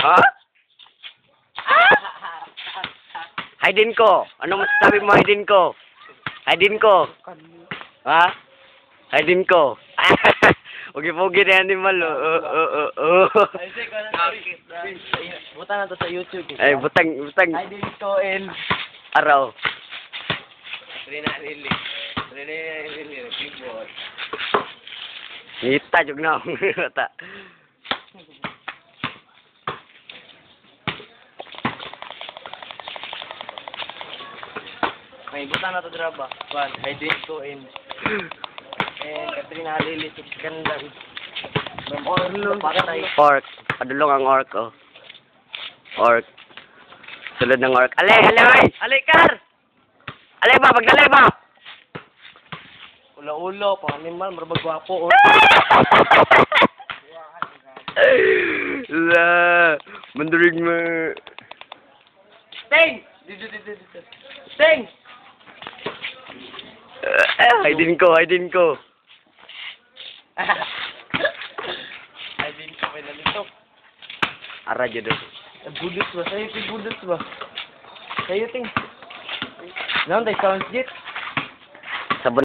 Ha? Haydin ko. Anong masasabi mo, Haydin ko? Haydin ko. Ha? Haydin ko. Ugi-pugi na animal. Buta na to sa YouTube. Ay, butang. Haydin ko and Araw. Rina Lili. Keyboard. Ngita, jug na. Bata. May buta na to draba. One, Haydin ko and Katrina Lili Skandal. Patay. Orc. Padulong ang orc, oh. Orc. Sulod ng orc. Alay, Kar! Alay ba, magdalay ba? Ulo-ulo, pang-animal, marabagwapo. La, mandurig mo. Sting! Sting! Haydin ko. Haydin ko, may nalitok. Ara, judo. Budos ba? Sa'yo, ting budos ba? Sa'yo, ting. Noon, tayo sounds jet.